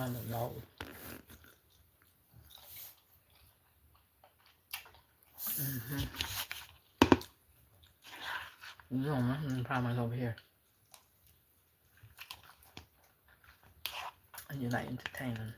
I don't know. No, I'm probably over here. And you like entertaining.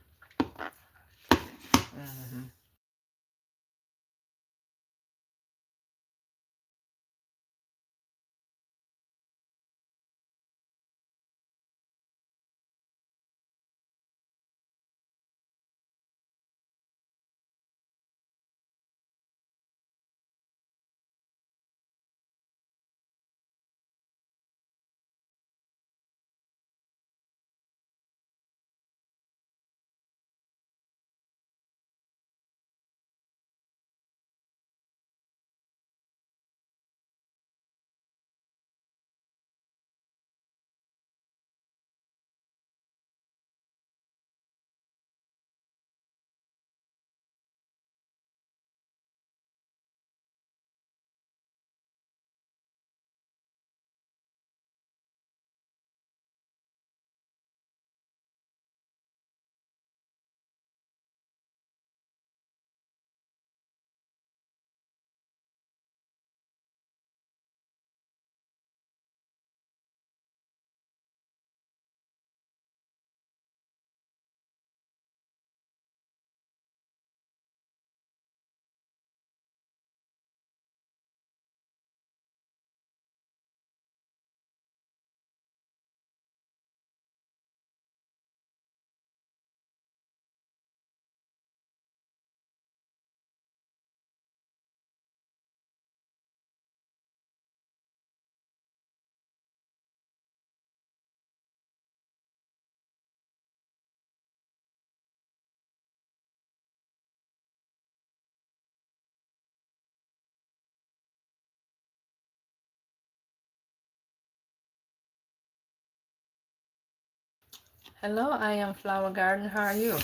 Hello, I am Flower Garden. How are you?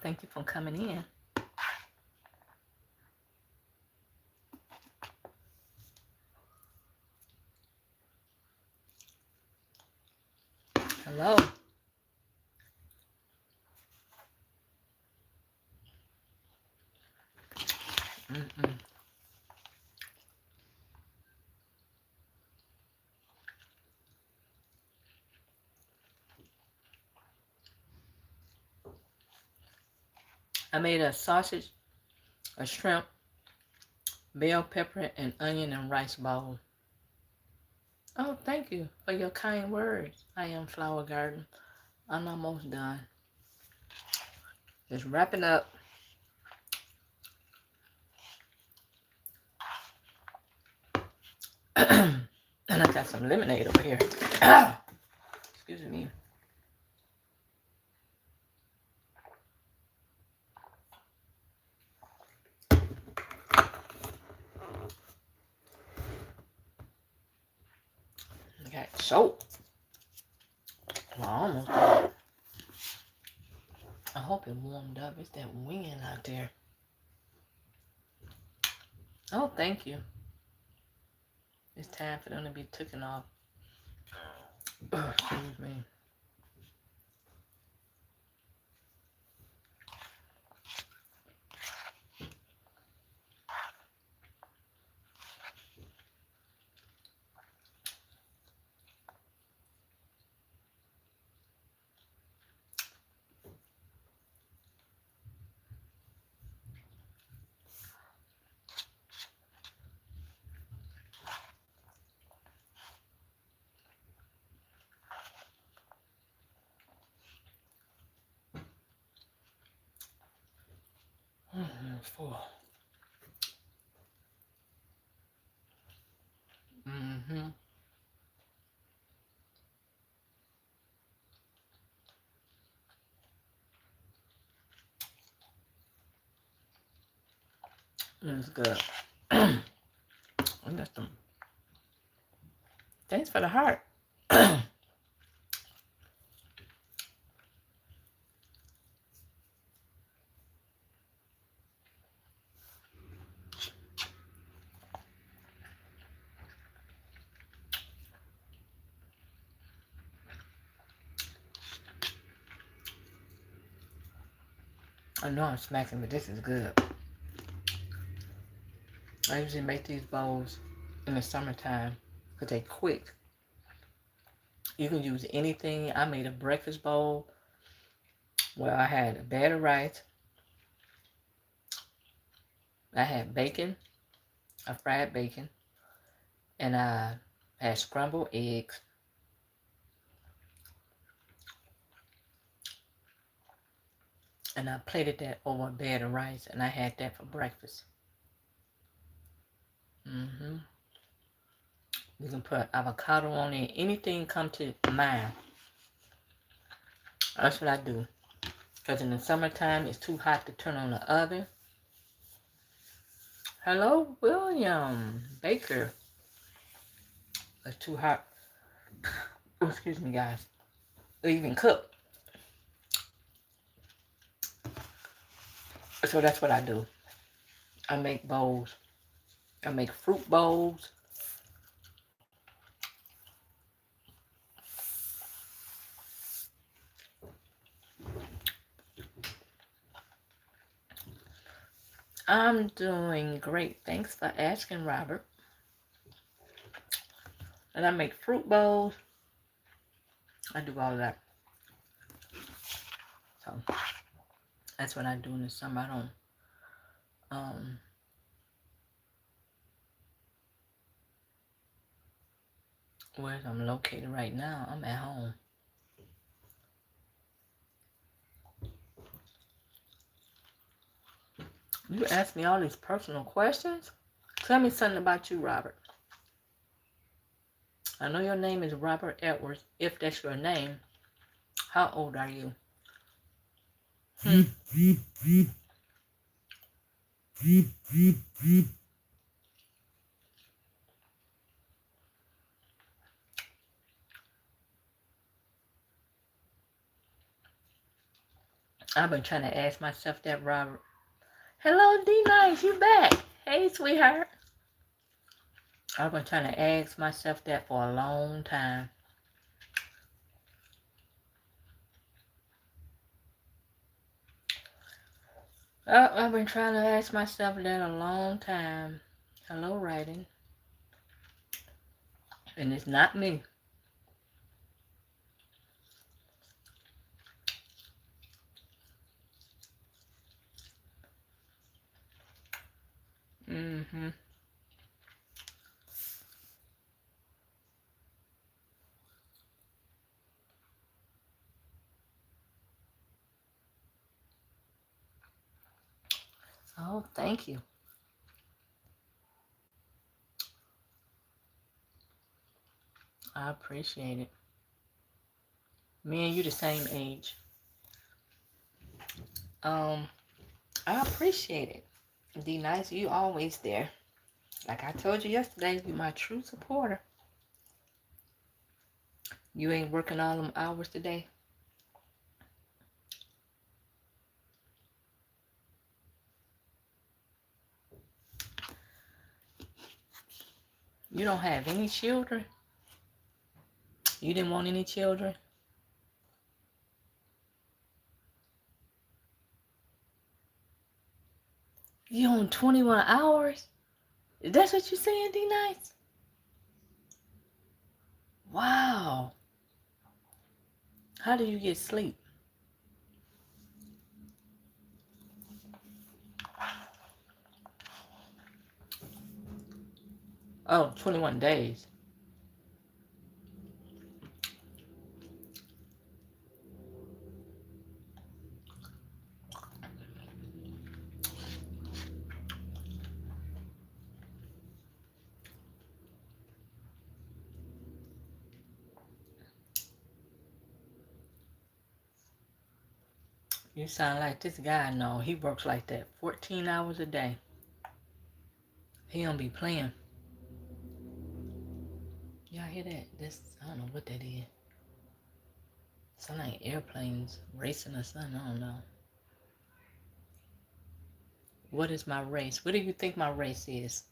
Thank you for coming in. Hello. I made a sausage, a shrimp, bell pepper, and onion and rice bowl. Oh, thank you for your kind words. I am Flower Garden. I'm almost done. Just wrapping up. And I got some lemonade over here. Excuse me. Okay, so well, almost done. I hope it warmed up. It's that wind out there. Oh, thank you. It's time for them to be taken off. Excuse me. Full. It's good. Thanks for the heart. I know I'm smacking, but this is good. I usually make these bowls in the summertime because they quick. You can use anything. I made a breakfast bowl where I had a bed of rice. I had bacon, a fried bacon, and I had scrambled eggs. And I plated that over a bed of rice, and I had that for breakfast. Mm-hmm. You can put avocado on it. Anything come to mind. That's what I do. Because in the summertime, it's too hot to turn on the oven. Hello, William Baker. It's too hot. Oh, excuse me, guys. To even cook. So that's what I do. I make bowls. I make fruit bowls. I'm doing great. Thanks for asking, Robert. And I make fruit bowls. I do all of that. So that's what I do in the summer. I don't where I'm located right now, I'm at home. You ask me all these personal questions? Tell me something about you, Robert. I know your name is Robert Edwards. If that's your name, how old are you? I've been trying to ask myself that, Robert. Hello, D-Nice, you back. Hey, sweetheart. I've been trying to ask myself that for a long time. I've been trying to ask myself that a long time. Hello, writing. And it's not me. Mm-hmm. Oh, thank you. I appreciate it. Me and you the same age. I appreciate it. D-Nice, you always there. Like I told you yesterday, you're my true supporter. You ain't working all them hours today. You don't have any children? You didn't want any children? You on 21 hours? That's what you saying, D-Nice? Wow. How do you get sleep? Oh, 21 days. You sound like this guy I know. He works like that 14 hours a day. He don't be playing. Y'all hear that? This, I don't know what that is. Sound like airplanes racing or something. I don't know. What is my race? What do you think my race is?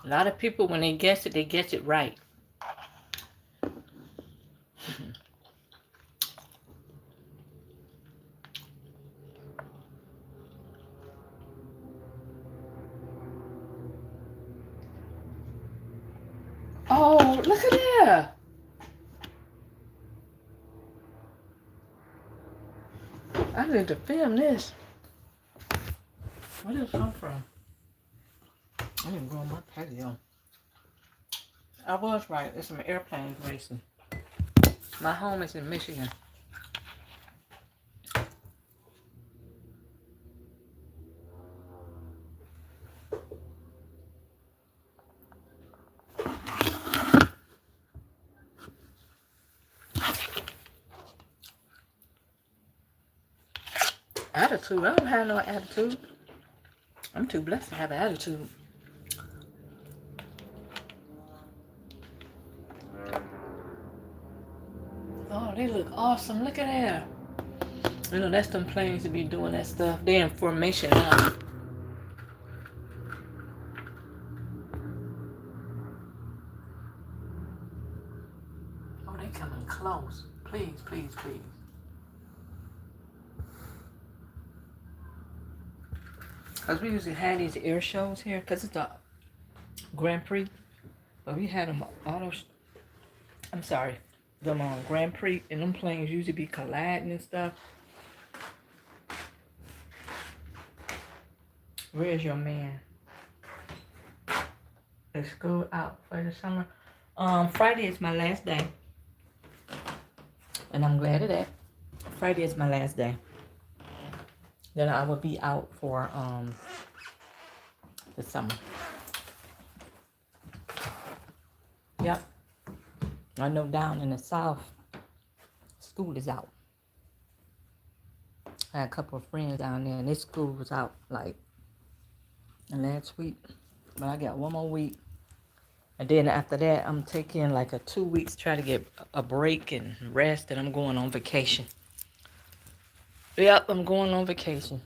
A lot of people, when they guess it right. look at that. I need to film this. Where did it come from? I need to go on my patio. I was right. There's some airplanes racing. My home is in Michigan. Attitude. I don't have no attitude. I'm too blessed to have an attitude. Oh, they look awesome. Look at that. You know, that's them planes to be doing that stuff. They're in formation now. Oh, they coming close. Please, please, please. Because we usually have these air shows here. Because it's the Grand Prix. But we had them I'm sorry. Them on Grand Prix. And them planes usually be colliding and stuff. Where's your man? Is school out for the summer? Friday is my last day. And I'm glad of that. Friday is my last day. Then I will be out for the summer. Yep. I know down in the South, school is out. I had a couple of friends down there, and this school was out like last week. But I got one more week. And then after that, I'm taking like a 2 weeks, try to get a break and rest, and I'm going on vacation. Yep, I'm going on vacation.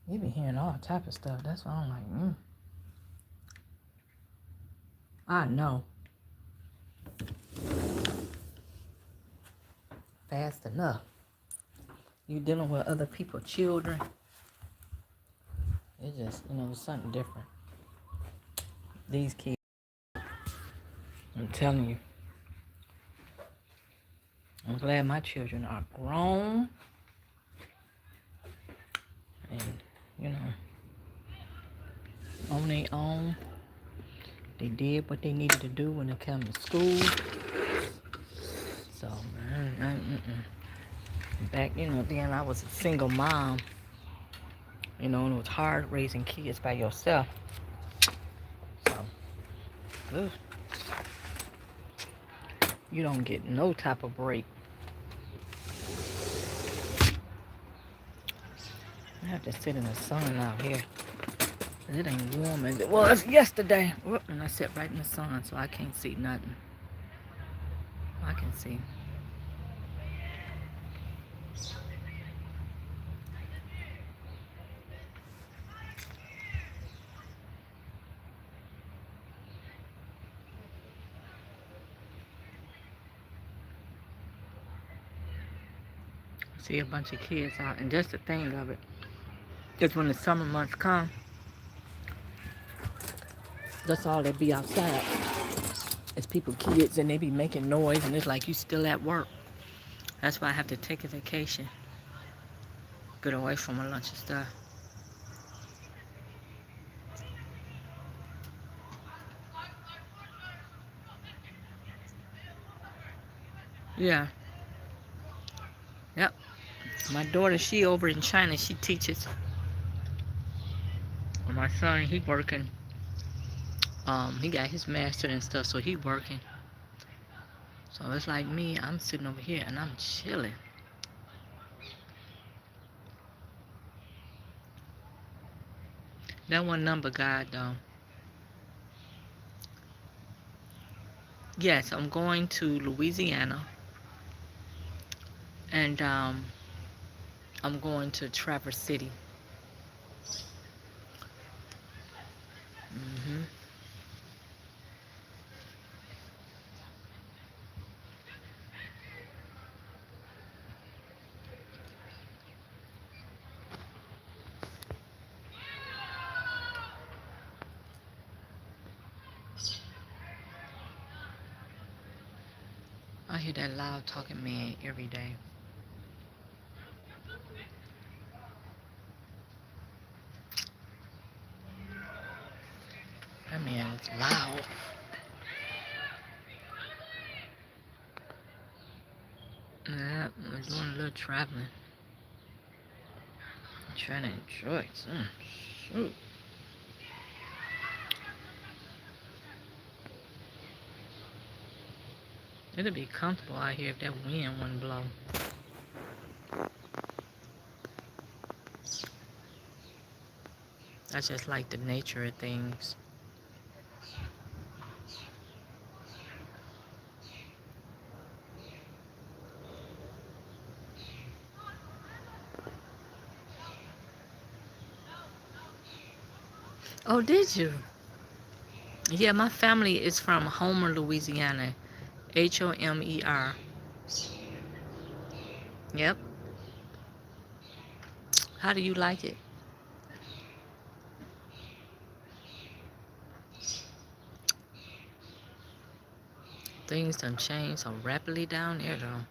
You be hearing all type of stuff. That's why I'm like, I know. Fast enough. You dealing with other people's children. It's just, it's something different. These kids, I'm telling you. I'm glad my children are grown. And, on their own. They did what they needed to do when they came to school. So, back, then I was a single mom. And it was hard raising kids by yourself. So, you don't get no type of break. I have to sit in the sun out here. It ain't warm as it was yesterday. Whoop, and I sit right in the sun, so I can't see nothing. I can see. See a bunch of kids out, and just the thing of it is when the summer months come, that's all they be outside. It's people, kids, and they be making noise, and it's like you still at work. That's why I have to take a vacation. Get away from a bunch of stuff. Yeah. Yep. My daughter, she over in China, she teaches. My son, he working. He got his master and stuff, so he working. So it's like me, I'm sitting over here and I'm chilling. That one number, God, though. Yes, I'm going to Louisiana. And I'm going to Traverse City. Mm-hmm. I hear that loud talking man every day. That man is loud. Yeah, we're doing a little traveling. I'm trying to enjoy some. Shoot. It'd be comfortable out here if that wind wouldn't blow. I just like the nature of things. Oh, did you? Yeah, my family is from Homer, Louisiana. Homer. Yep. How do you like it? Things done changed so rapidly down there, though.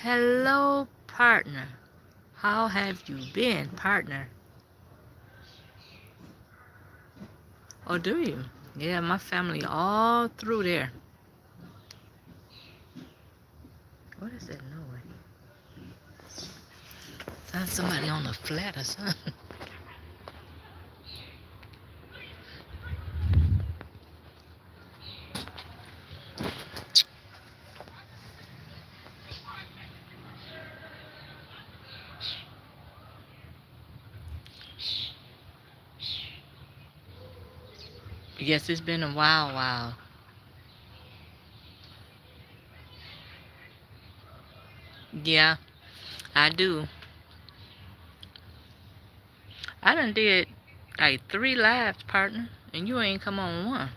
Hello, partner. How have you been, partner? Oh, do you? Yeah, my family all through there. What is that noise? Sounds somebody on the flat or something. Yes, it's been a while. Yeah, I do. I done did like 3 lives, partner, and you ain't come on one.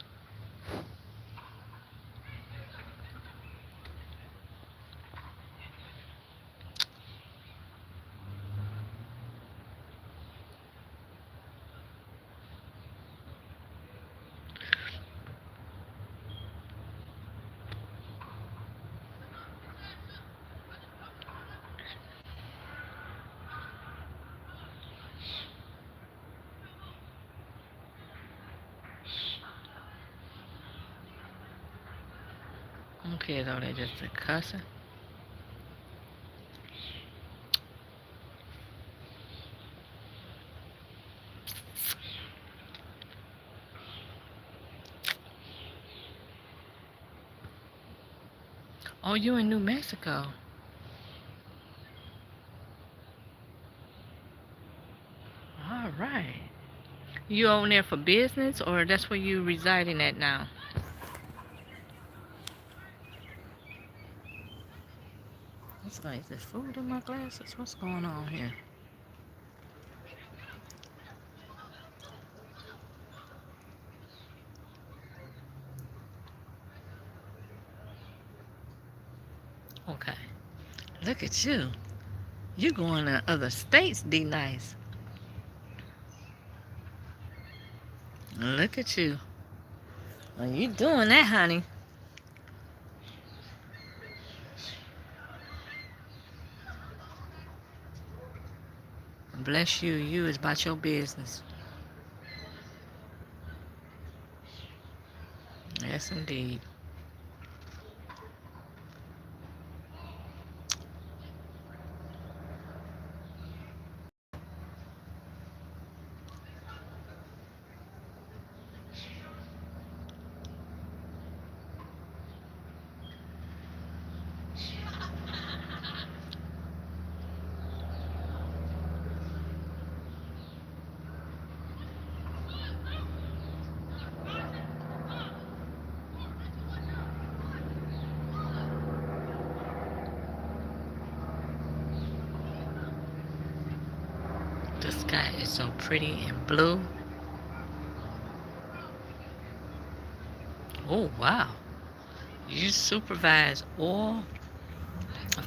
Okay, though, they just a cussing. Oh, you in New Mexico. All right. You over there for business, or that's where you residing at now? It's like, is there food in my glasses? What's going on here? Okay. Look at you. You going to other states, D-Nice. Look at you. Well, you doing that, honey. Bless you. You is about your business. Yes, indeed. The sky is so pretty and blue. Oh, wow. You supervise oil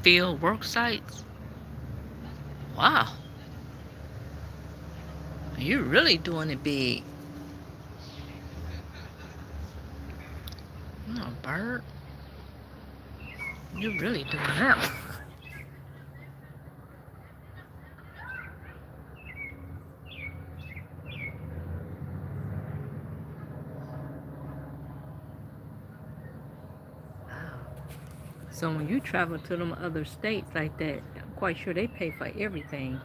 field work sites? Wow, you're really doing it big. Oh, bird, you're really doing that one. Wow. So when you travel to them other states like that, I'm quite sure they pay for everything.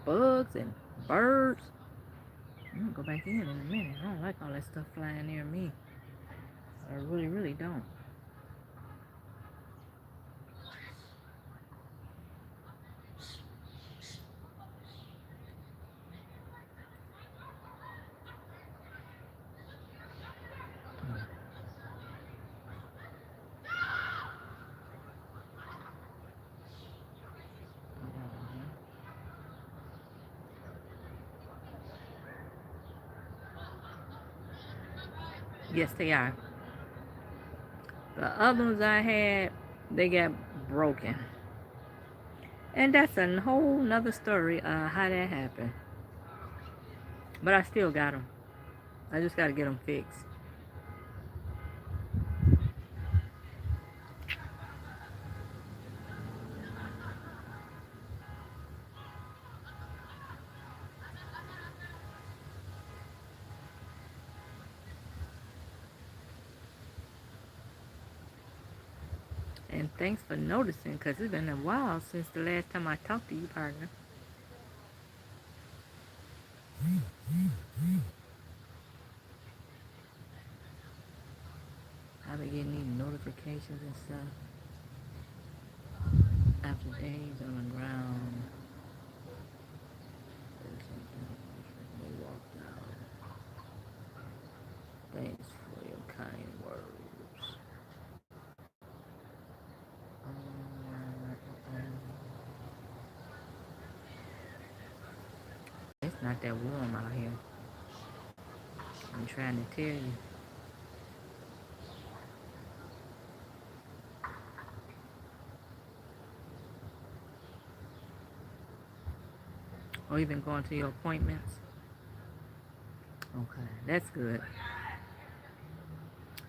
Bugs and birds. I'm gonna go back in a minute. I don't like all that stuff flying near me. I really, really don't. Yes, they are. The other ones I had, they got broken. And that's a whole nother story how that happened. But I still got them. I just got to get them fixed. And thanks for noticing, because it's been a while since the last time I talked to you, partner. I've been getting these notifications and stuff after days on the ground. They walked out. Thanks for your kind words. It's not that warm out here. I'm trying to tell you. Or even going to your appointments. Okay, that's good.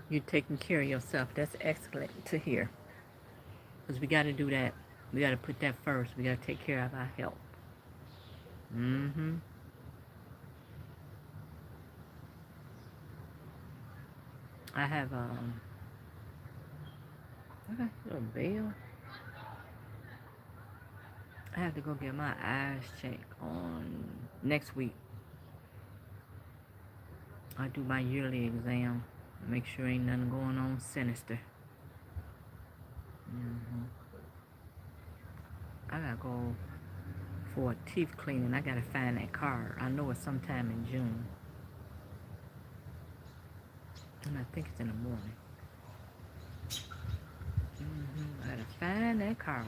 You're taking care of yourself. That's excellent to hear. Because we got to do that. We got to put that first. We got to take care of our health. Mm-hmm. I have okay, little bill. I have to go get my eyes checked on next week. I do my yearly exam. Make sure ain't nothing going on sinister. Mm-hmm. I gotta go for a teeth cleaning. I gotta find that card. I know it's sometime in June. And I think it's in the morning. Mm-hmm. I gotta find that card.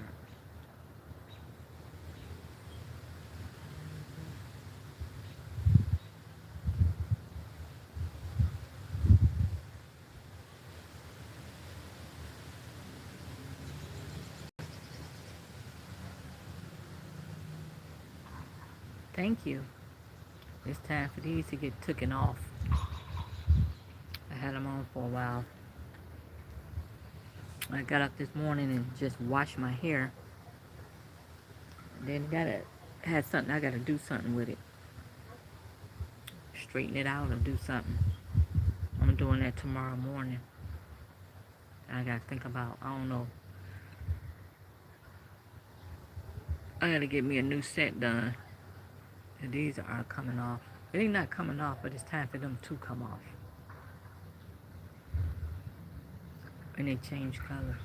Thank you. It's time for these to get taken off. I had them on for a while. I got up this morning and just washed my hair. Then had something, I gotta do something with it. Straighten it out or do something. I'm doing that tomorrow morning. I gotta think about, I don't know. I gotta get me a new set done. And these are coming off. It ain't not coming off, but it's time for them to come off. And they change color.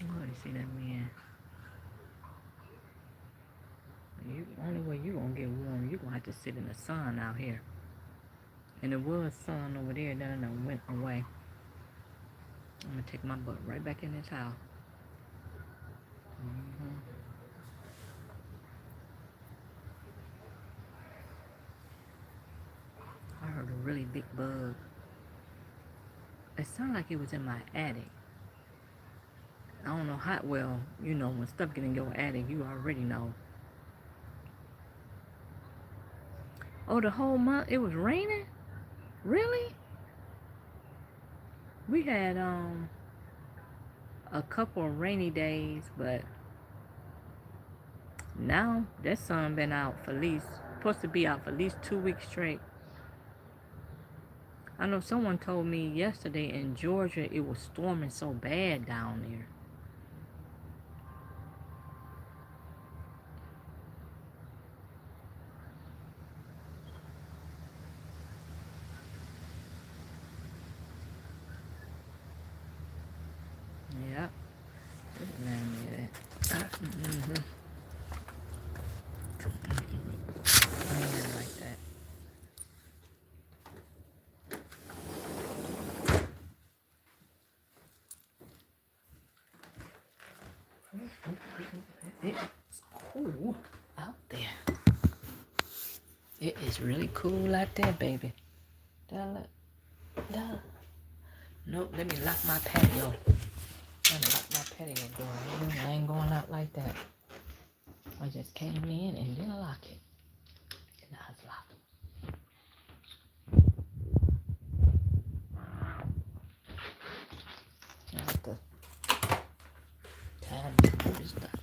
Oh, you see that man? Only way you gonna get warm, you gonna have to sit in the sun out here. And there was sun over there, then I went away. I'm gonna take my butt right back in this house. Mm-hmm. I heard a really big bug. It sounded like it was in my attic. I don't know how well, you know, when stuff get in your attic, you already know. Oh, the whole month it was raining? Really? We had a couple of rainy days, but now that sun been out for at least supposed to be out for at least 2 weeks straight. I know someone told me yesterday in Georgia it was storming so bad down there. Yep. Mm-hmm. Like that. It's cool out there. It is really cool out there, baby. Nope, let me lock my patio. Let me lock my patio door. I ain't going out like that. I just came in and didn't lock it. And now it's locked. I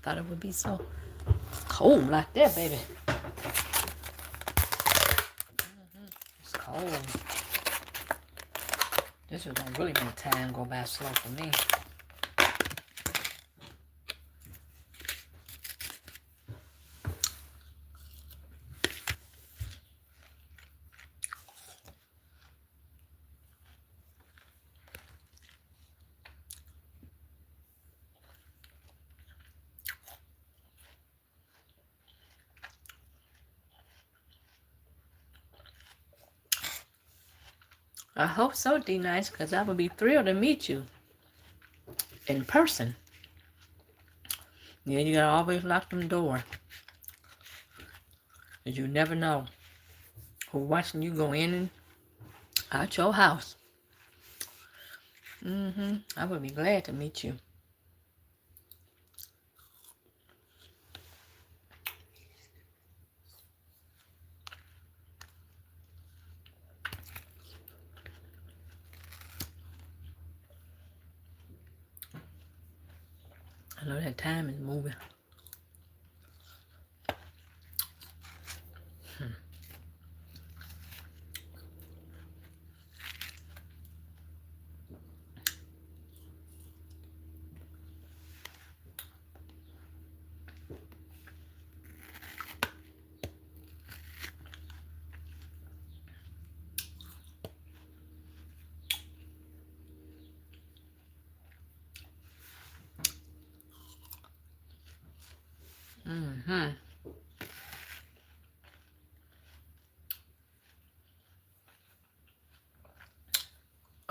thought it would be so cold like that, baby. It's cold. This is gonna really make time go by slow for me. I hope so, D-Nice, because I would be thrilled to meet you in person. Yeah, you gotta always lock them doors. Because you never know who's watching you go in and out your house. I would be glad to meet you. I know that time is moving.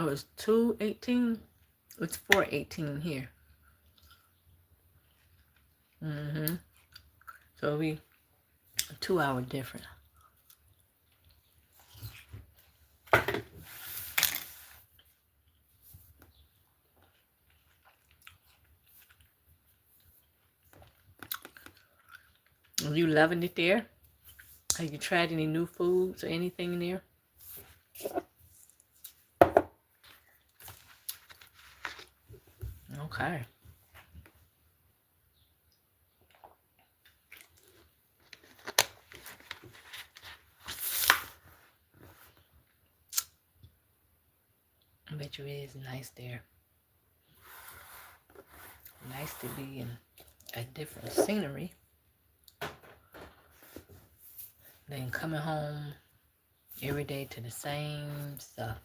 Oh, it's 2:18. It's 4:18 here. So we a 2 hour difference. Are you loving it there? Have you tried any new foods or anything there? Okay. I bet you it is nice there. Nice to be in a different scenery than coming home every day to the same stuff.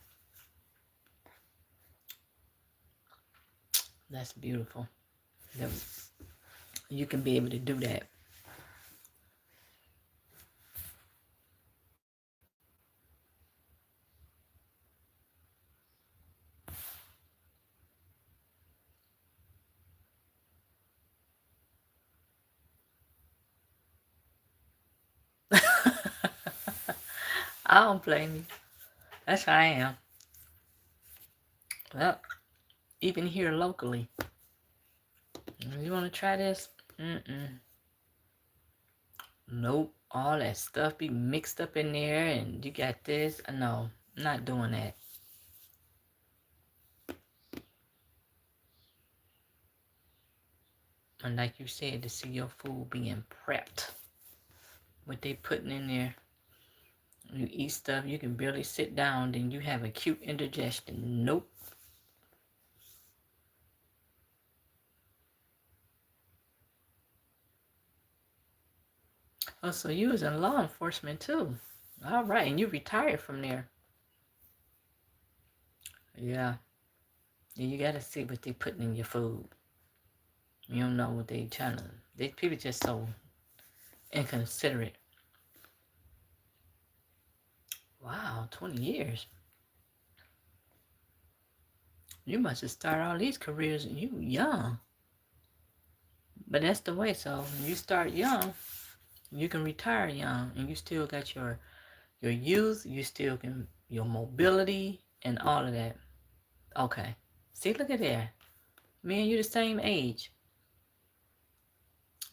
That's beautiful. You can be able to do that. I don't blame you. That's how I am. Well, even here locally. You want to try this? Mm-mm. Nope. All that stuff be mixed up in there and you got this. No, I'm not doing that. And like you said, to see your food being prepped. What they putting in there. You eat stuff, you can barely sit down, then you have acute indigestion. Nope. Oh, so you was in law enforcement too. All right, and you retired from there. Yeah. You gotta see what they putting in your food. You don't know what they trying to. They people just so inconsiderate. Wow, 20 years. You must have started all these careers and you young. But that's the way. So when you start young, you can retire young, and you still got your youth. You still can your mobility and all of that. Okay. See, look at there. Me and you the same age.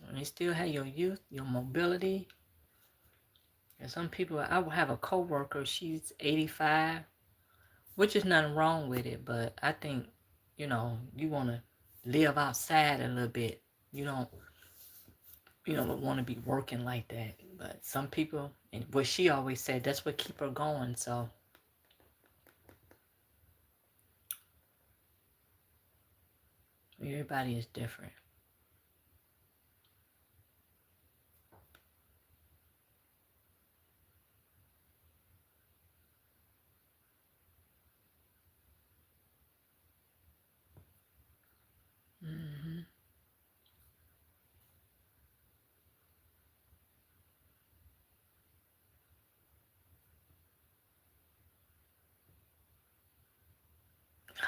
And you still have your youth, your mobility. And some people, I will have a coworker. She's 85. Which is nothing wrong with it, but I think, you want to live outside a little bit. You don't, want to be working like that. But some people, and what she always said, that's what keep her going. So everybody is different. Mm-hmm.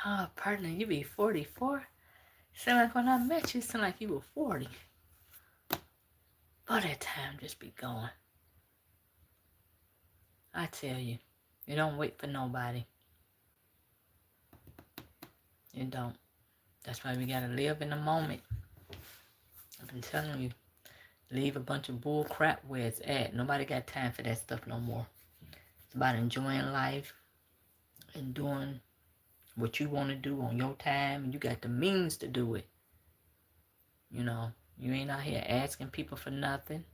Oh, partner, you be 44? Sound like when I met you, sound like you were 40. But that time just be going. I tell you, you don't wait for nobody. You don't. That's why we gotta live in the moment. I've been telling you, leave a bunch of bull crap where it's at. Nobody got time for that stuff no more. It's about enjoying life and doing what you want to do on your time. You got the means to do it. You ain't out here asking people for nothing.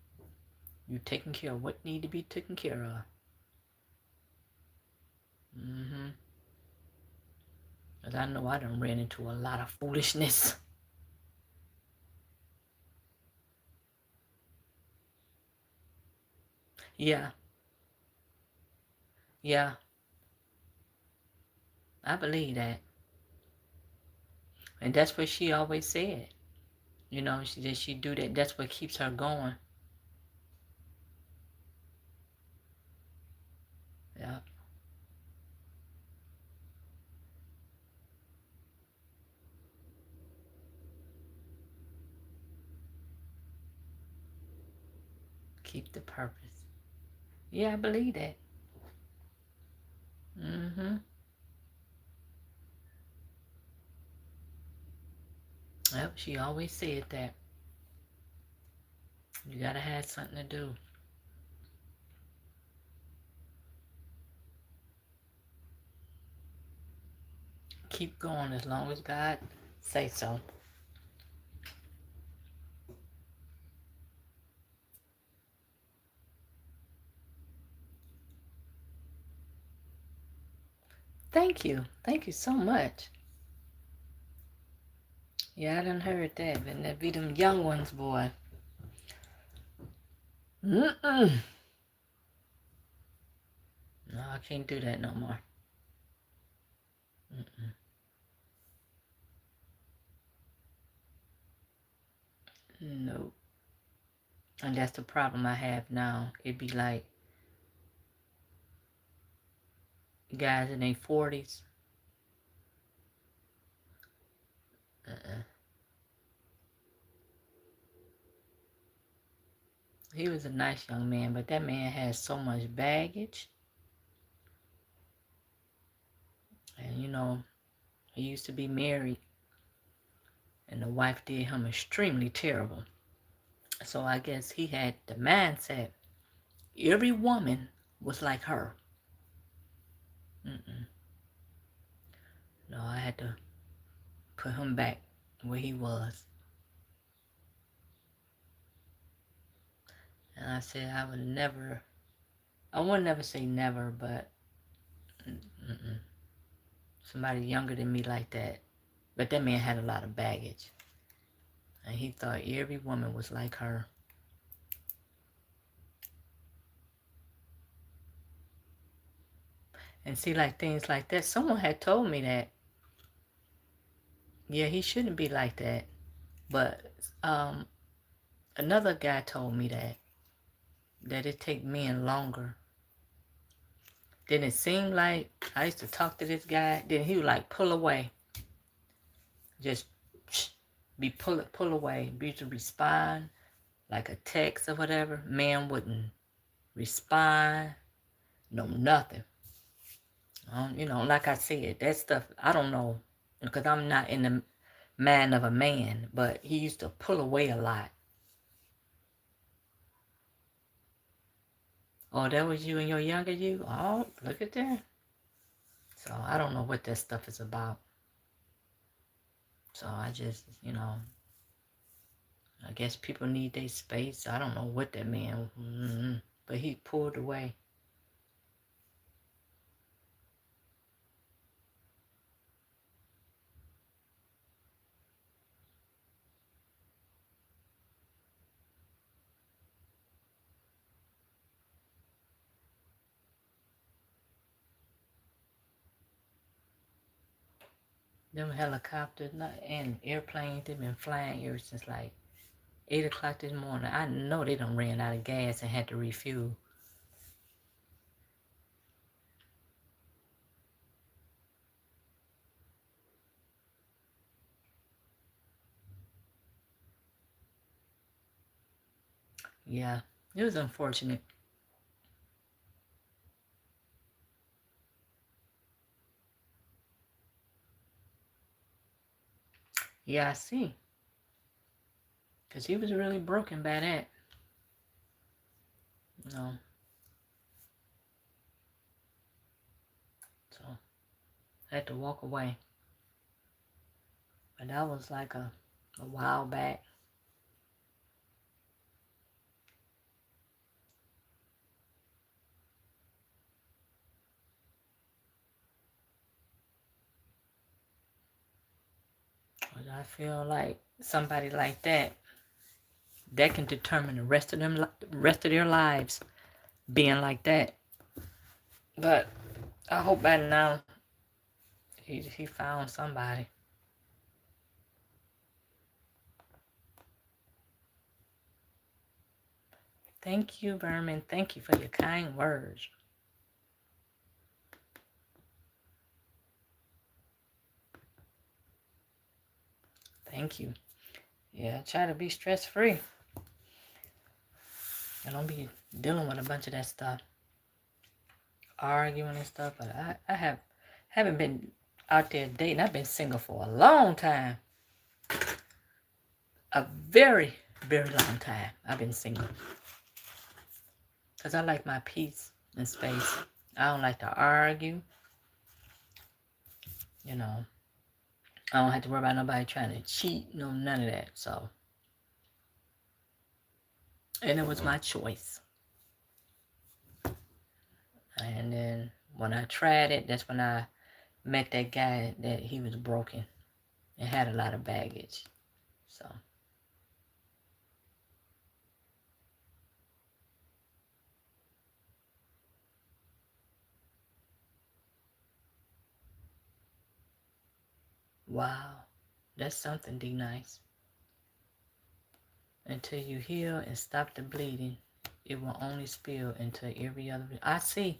You taking care of what need to be taken care of. Because I know I done ran into a lot of foolishness. Yeah, yeah, I believe that. And that's what she always said. She do that. That's what keeps her going. Yeah. Keep the purpose. Yeah, I believe that. Mm-hmm. Yep, she always said that. You gotta have something to do. Keep going as long as God say so. Thank you. Thank you so much. Yeah, I done heard that. And that be them young ones, boy. Mm-mm. No, I can't do that no more. Mm-mm. Nope. And that's the problem I have now. It be like guys in their 40s. Uh-uh. He was a nice young man, but that man has so much baggage. he used to be married, and the wife did him extremely terrible. So I guess he had the mindset every woman was like her. Mm-mm. No, I had to put him back where he was. And I said I would never say never, but mm-mm. Somebody younger than me like that. But that man had a lot of baggage. And he thought every woman was like her. And see, like things like that, someone had told me that, yeah, he shouldn't be like that. But another guy told me that it take men longer. Then it seemed like I used to talk to this guy, then he would like pull away. Just be pull away, be to respond like a text or whatever. Man wouldn't respond, no nothing. Like I said, that stuff I don't know because I'm not in the mind of a man, but he used to pull away a lot. Oh, that was you and your younger you? Oh, look at that. So I don't know what that stuff is about. So I just, I guess people need their space. I don't know what that man, but he pulled away. Them helicopters and airplanes, they've been flying ever since like 8 o'clock this morning. I know they done ran out of gas and had to refuel. Yeah, it was unfortunate. Yeah, I see. Because he was really broken by that. No. So I had to walk away. But that was like a while back. But I feel like somebody like that can determine the rest of their lives being like that. But I hope by now he found somebody. Thank you, Vermin. Thank you for your kind words. Thank you. Yeah, try to be stress free. I don't be dealing with a bunch of that stuff, arguing and stuff. But haven't been out there dating. I've been single for a long time, a very very long time. I've been single because I like my peace and space. I don't like to argue. I don't have to worry about nobody trying to cheat. No, none of that. So, and it was my choice. And then when I tried it, that's when I met that guy that he was broken and had a lot of baggage. So, wow, that's something, D Nice. Until you heal and stop the bleeding, it will only spill into every other. I see.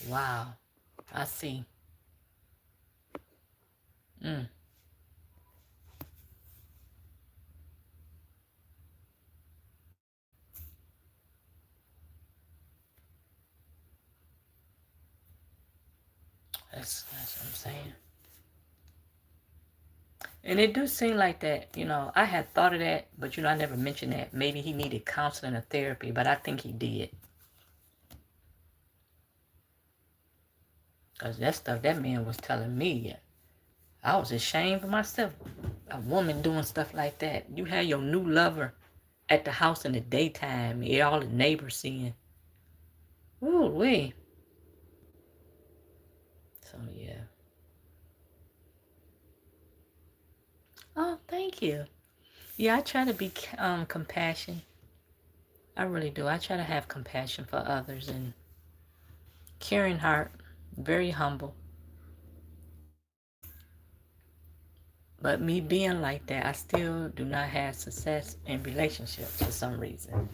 Wow, I see. Mm. That's what I'm saying. And it do seem like that, I had thought of that, but I never mentioned that. Maybe he needed counseling or therapy, but I think he did. Because that stuff that man was telling me, I was ashamed of myself. A woman doing stuff like that. You have your new lover at the house in the daytime, all the neighbors seeing. Ooh, wee. So, yeah. Oh, thank you. Yeah, I try to be compassionate. I really do. I try to have compassion for others and caring heart. Very humble. But me being like that, I still do not have success in relationships for some reason.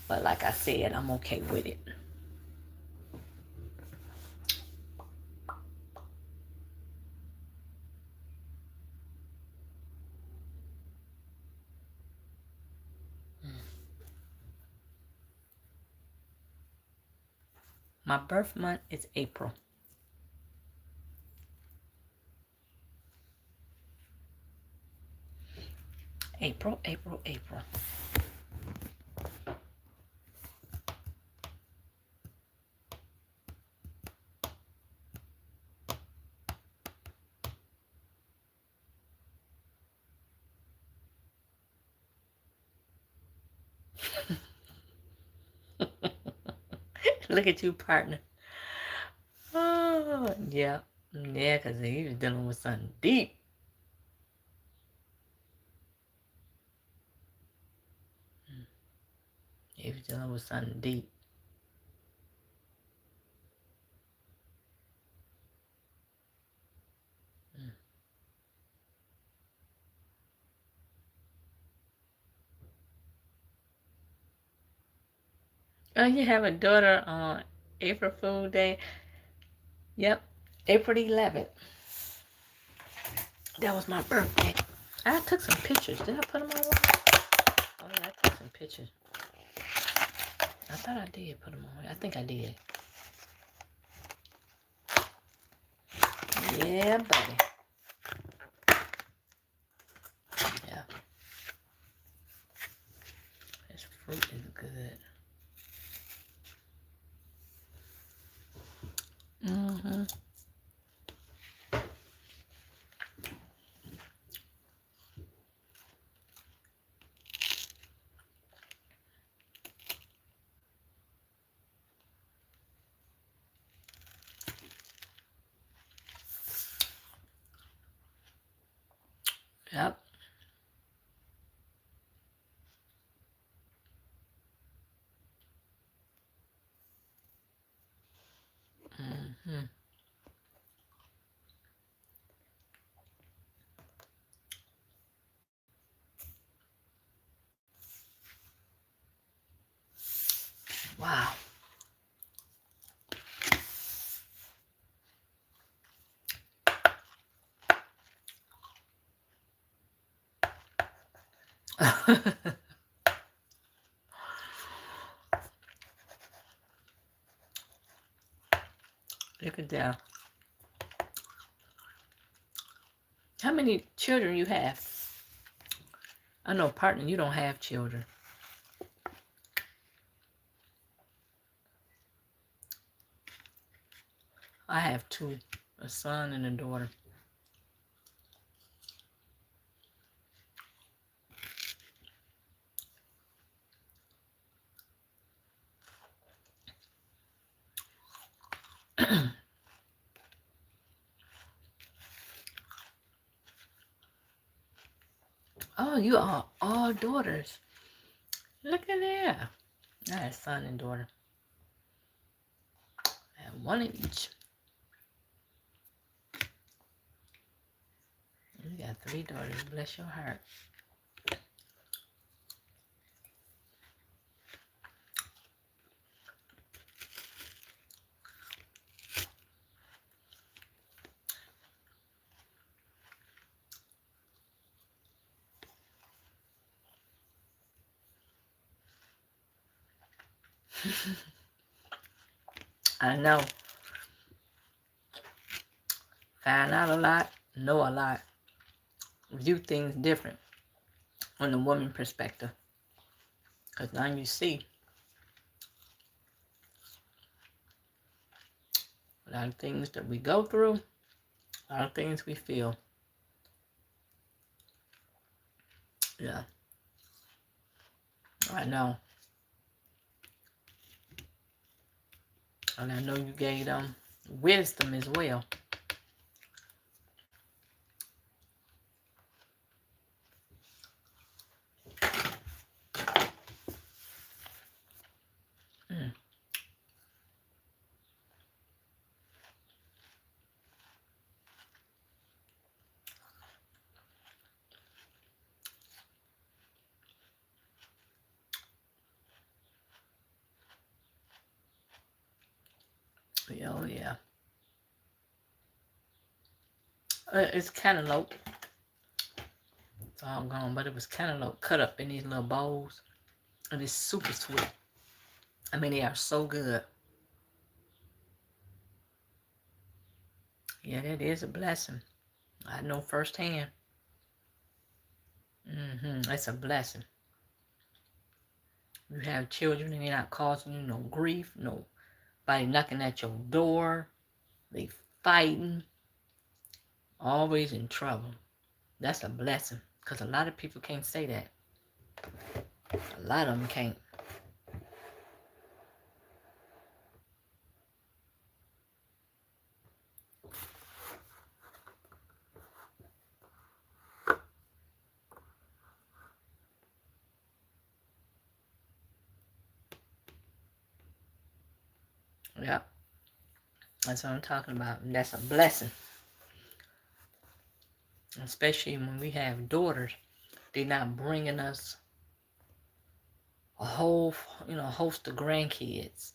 But like I said, I'm okay with it. My birth month is April. April, April, April. Look at you, partner. Oh, yeah. Yeah, because he was dealing with something deep. He was dealing with something deep. Oh, you have a daughter on April Fool Day? Yep, April 11th. That was my birthday. I took some pictures. Did I put them on? Oh, yeah, I took some pictures. I thought I did put them on. I think I did. Yeah, buddy. Yeah. This fruit is good. Mm-hmm. Yep. Mm-hmm. Wow. Look at that. How many children you have? I know, partner, you don't have children. I have two, a son and a daughter. Oh, you are all daughters. Look at that. I have son and daughter. I have one of each. You got three daughters. Bless your heart. I know. Find out a lot, know a lot, view things different from the woman perspective. Because now you see a lot of things that we go through, a lot of things we feel. Yeah, I know. And I know you gave them wisdom as well. Mm. Oh, yeah. It's cantaloupe. It's all gone, but it was cantaloupe cut up in these little bowls. And it's super sweet. I mean, they are so good. Yeah, that is a blessing. I know firsthand. It's a blessing. You have children and they're not causing you no grief, nobody knocking at your door, they fighting, always in trouble. That's a blessing. Because a lot of people can't say that. A lot of them can't. Yep. That's what I'm talking about. And that's a blessing. Especially when we have daughters. They're not bringing us a whole, host of grandkids.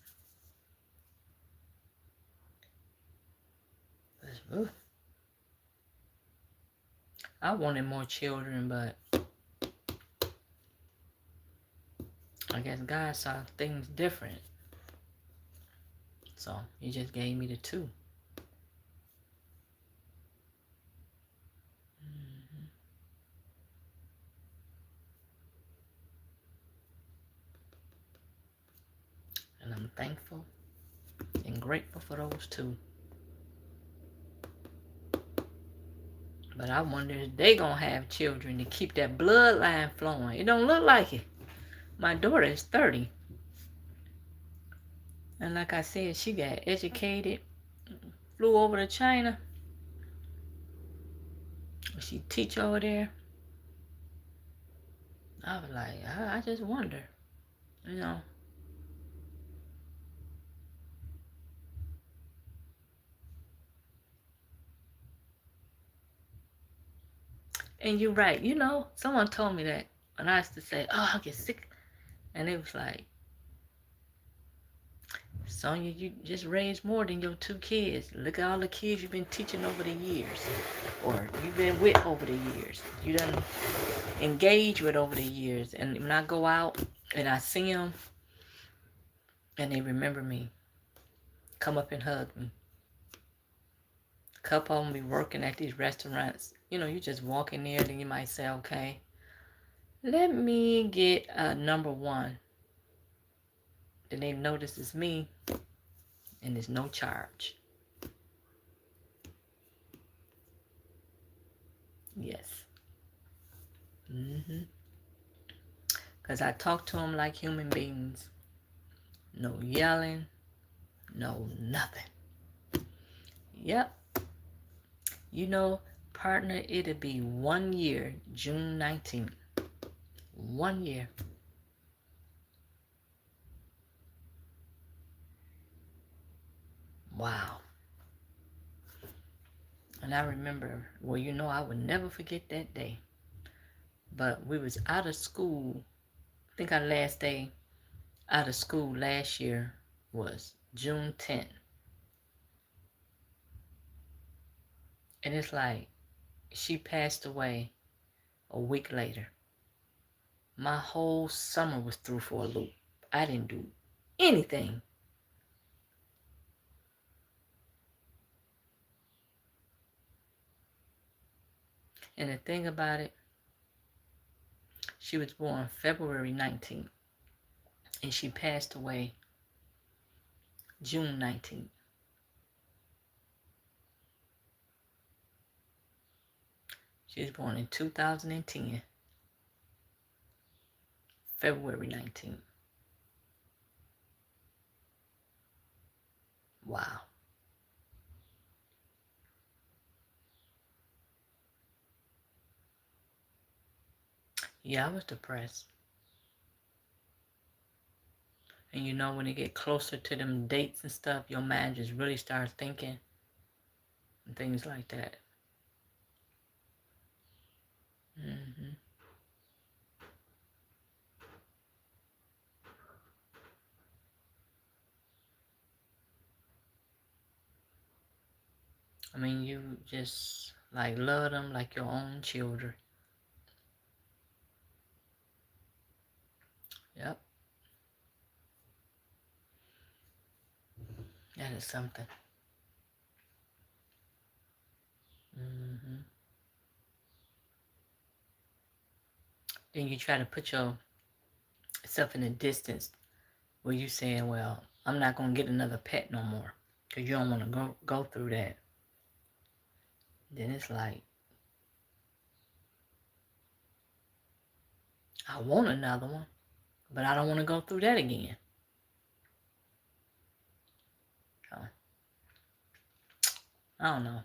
I wanted more children, but I guess God saw things different. So he just gave me the 2. And I'm thankful and grateful for those 2. But I wonder if they gonna have children to keep that bloodline flowing. It don't look like it. My daughter is 30. And like I said, she got educated, flew over to China. She teach over there. I was like, I just wonder, you know. And you're right. Someone told me that when I used to say, oh, I get sick. And it was like, Sonya, you just raised more than your 2 kids. Look at all the kids you've been teaching over the years. Or you've been with over the years. You done engaged with over the years. And when I go out and I see them and they remember me, come up and hug me. A couple of them be working at these restaurants. You just walk in there, then you might say, okay, let me get a number 1. Then they notice it's me, and there's no charge. Yes. Because I talk to them like human beings. No yelling, no nothing. Yep. Partner, it'll be 1 year, June 19th. 1 year. Wow. And I remember, I would never forget that day. But we was out of school. I think our last day out of school last year was June 10th. And it's like she passed away a week later. My whole summer was through for a loop. I didn't do anything. And the thing about it, she was born February 19th, and she passed away June 19th. She was born in 2010, February 19th. Wow. Yeah, I was depressed. And you know, when it get closer to them dates and stuff, your mind just really starts thinking and things like that. hmm I mean, you just like love them like your own children. Yep, that is something. hmm Then you try to put yourself in a distance where you saying, well, I'm not going to get another pet no more because you don't want to go through that. Then it's like, I want another one, but I don't want to go through that again. So, I don't know.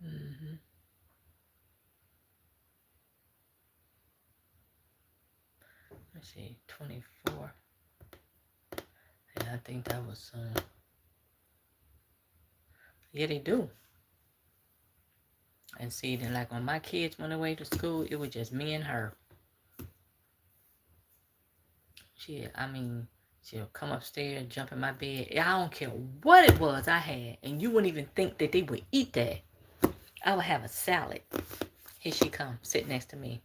hmm Let's see, 24. Yeah, I think that was, yeah, they do. And see, then like when my kids went away to school, it was just me and her. She'll come upstairs, jump in my bed. I don't care what it was I had, and you wouldn't even think that they would eat that. I would have a salad. Here she comes, sit next to me,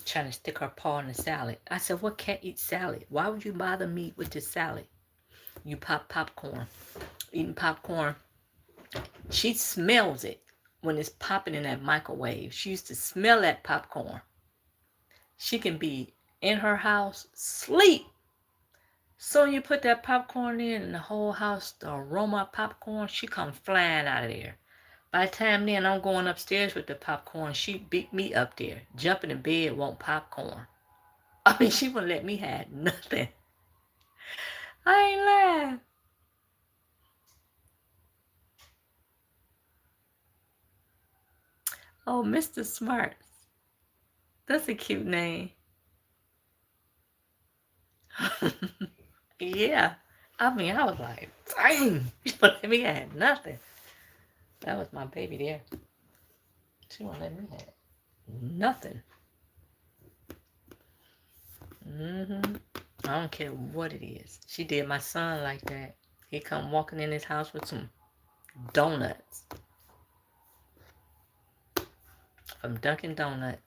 trying to stick her paw in the salad. I said, what cat eats salad? Why would you bother me with this salad? You pop popcorn. Eating popcorn. She smells it when it's popping in that microwave. She used to smell that popcorn. She can be in her house, sleep. So you put that popcorn in and the whole house, the aroma of popcorn, she comes flying out of there. By the time then I'm going upstairs with the popcorn, she beat me up there. Jump in the bed, want popcorn. I mean, she wouldn't let me have nothing. I ain't lying. Oh, Mr. Smarts. That's a cute name. Yeah. I mean, I was like, dang. She wouldn't let me have nothing. That was my baby there. She wouldn't let me have nothing. I don't care what it is. She did my son like that. He come walking in his house with some donuts from Dunkin' Donuts.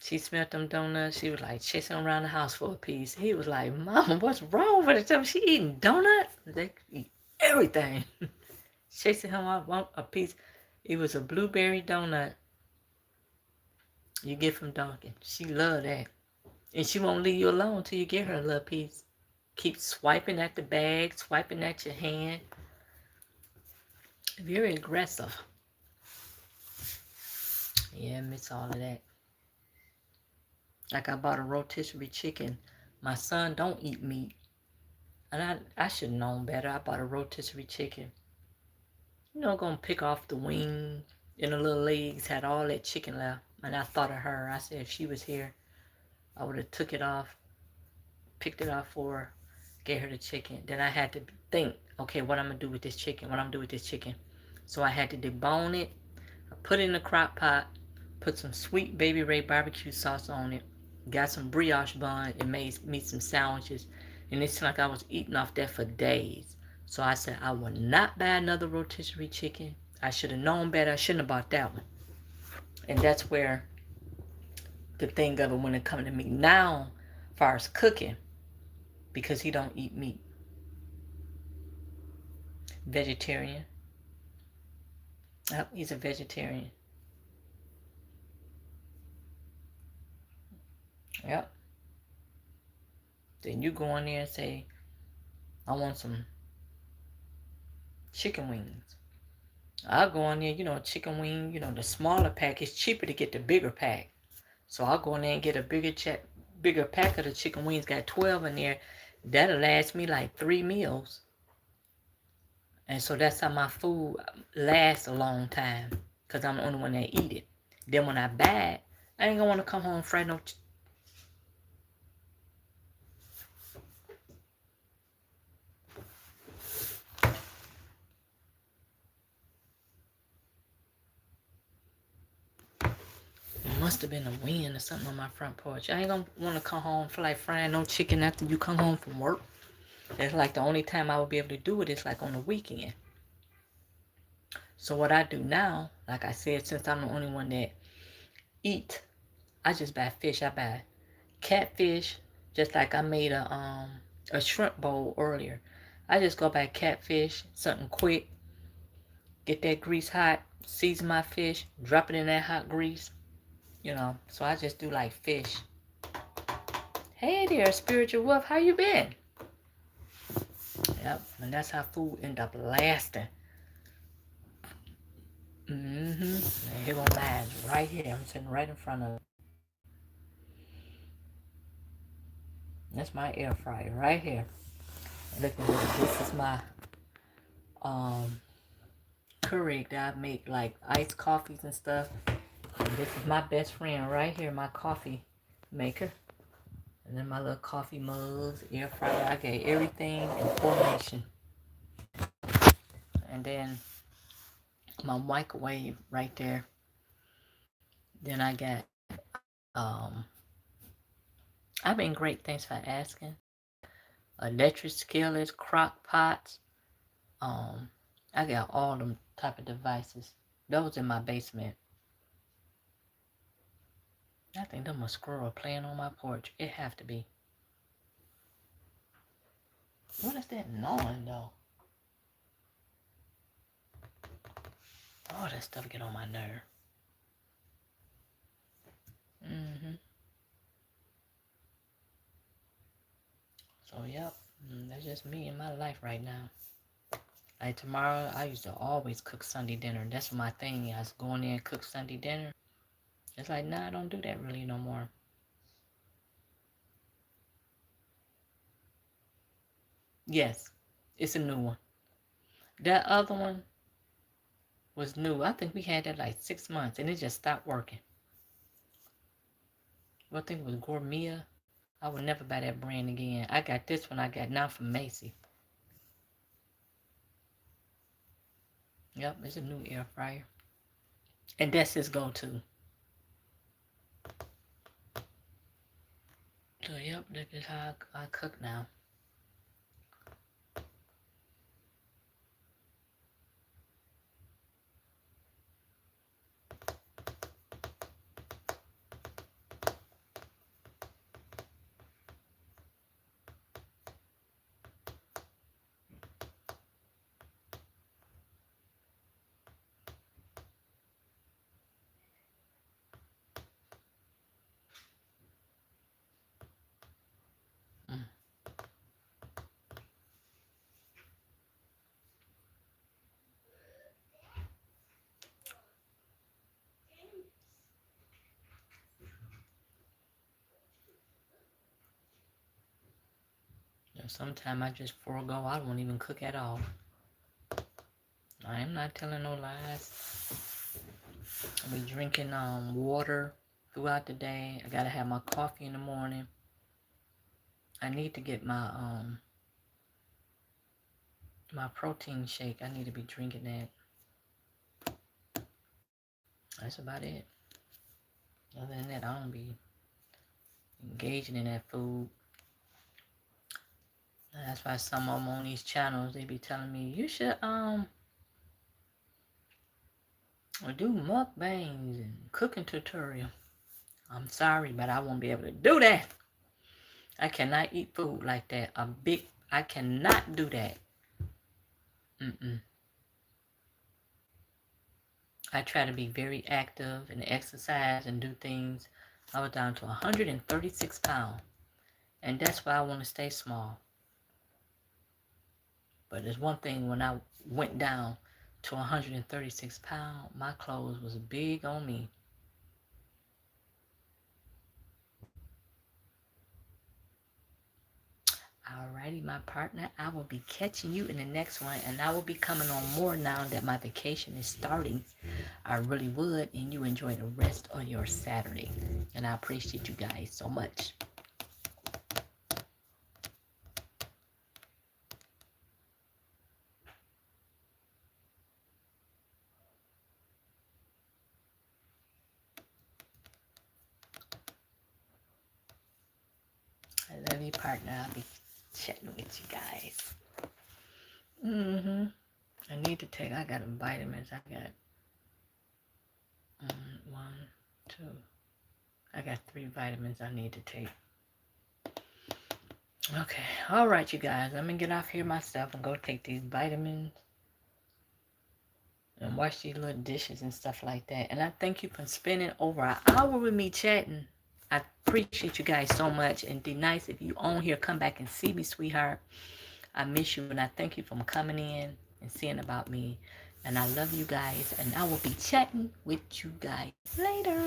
She smelled them donuts. She was like chasing around the house for a piece. He was like, Mama, what's wrong with her? She eating donuts? They eat everything. Chasing him out want a piece. It was a blueberry donut you get from Dunkin'. She loved that. And she won't leave you alone till you get her a little piece. Keep swiping at the bag, swiping at your hand. Very aggressive. Yeah, I miss all of that. Like I bought a rotisserie chicken. My son don't eat meat. And I should have known better. I bought a rotisserie chicken. You know, gonna pick off the wing and the little legs, had all that chicken left. And I thought of her. I said if she was here, I would have took it off, picked it off for her, gave her the chicken. Then I had to think, okay, what I'm gonna do with this chicken? What I'm gonna do with this chicken? So I had to debone it, put it in a crock pot, put some sweet Baby Ray barbecue sauce on it, got some brioche bun, and made me some sandwiches. And it seemed like I was eating off that for days. So I said, I will not buy another rotisserie chicken. I should have known better. I shouldn't have bought that one. And that's where the thing of it when it comes to me now, as far as cooking, because he don't eat meat. Vegetarian. Yep, he's a vegetarian. Yep. Then you go in there and say, I want some chicken wings. I'll go in there, chicken wing, the smaller pack. It's cheaper to get the bigger pack. So I'll go in there and get a bigger pack of the chicken wings. Got 12 in there. That'll last me like 3 meals. And so that's how my food lasts a long time. Because I'm the only one that eat it. Then when I buy it, I ain't going to want to come home and fry no must have been a wind or something on my front porch. I ain't gonna want to come home feel like frying no chicken after you come home from work. That's like the only time I would be able to do it is like on the weekend. So what I do now, like I said, since I'm the only one that eat, I just buy fish. I buy catfish, just like I made a shrimp bowl earlier. I just go buy catfish, something quick, get that grease hot, season my fish, drop it in that hot grease. So I just do like fish. Hey there, spiritual wolf, how you been? Yep, and that's how food end up lasting. And here go mine, right here. I'm sitting right in front of it. That's my air fryer right here. And look at this. This is my Keurig that I make like iced coffees and stuff. And this is my best friend right here, my coffee maker. And then my little coffee mugs, air fryer. I got everything in formation. And then my microwave right there. Then I got I've been great, thanks for asking. Electric skillets, crock pots. I got all them type of devices. Those in my basement. I think them a squirrel playing on my porch. It have to be. What is that gnawing though? Oh, that stuff get on my nerve. So yep, that's just me in my life right now. Like tomorrow, I used to always cook Sunday dinner. That's my thing. I was going there and cook Sunday dinner. It's like, nah, I don't do that really no more. Yes, it's a new one. That other one was new. I think we had that like 6 months and it just stopped working. I think it was Gourmet. I would never buy that brand again. I got this one I got now from Macy. Yep, it's a new air fryer. And that's his go-to. So yep, this is how I cook now. Sometimes I just forego. I won't even cook at all. I am not telling no lies. I'll be drinking water throughout the day. I gotta have my coffee in the morning. I need to get my my protein shake. I need to be drinking that. That's about it. Other than that, I don't be engaging in that food. That's why some of them on these channels, they be telling me, you should do mukbangs and cooking tutorial. I'm sorry, but I won't be able to do that. I cannot eat food like that. I cannot do that. Mm-mm. I try to be very active and exercise and do things. I was down to 136 pounds. And that's why I want to stay small. But there's one thing, when I went down to 136 pounds, my clothes was big on me. Alrighty, my partner, I will be catching you in the next one, and I will be coming on more now that my vacation is starting. I really would, and you enjoy the rest of your Saturday. And I appreciate you guys so much. I love you, partner. I'll be chatting with you guys. Mm-hmm. I need to take, I got vitamins. I got one, two. I got 3 vitamins I need to take. Okay. All right, you guys. I'm going to get off here myself and go take these vitamins and wash these little dishes and stuff like that. And I thank you for spending over an hour with me chatting. I appreciate you guys so much. And be nice if you on here, come back and see me, sweetheart. I miss you, and I thank you for coming in and seeing about me. And I love you guys, and I will be chatting with you guys later.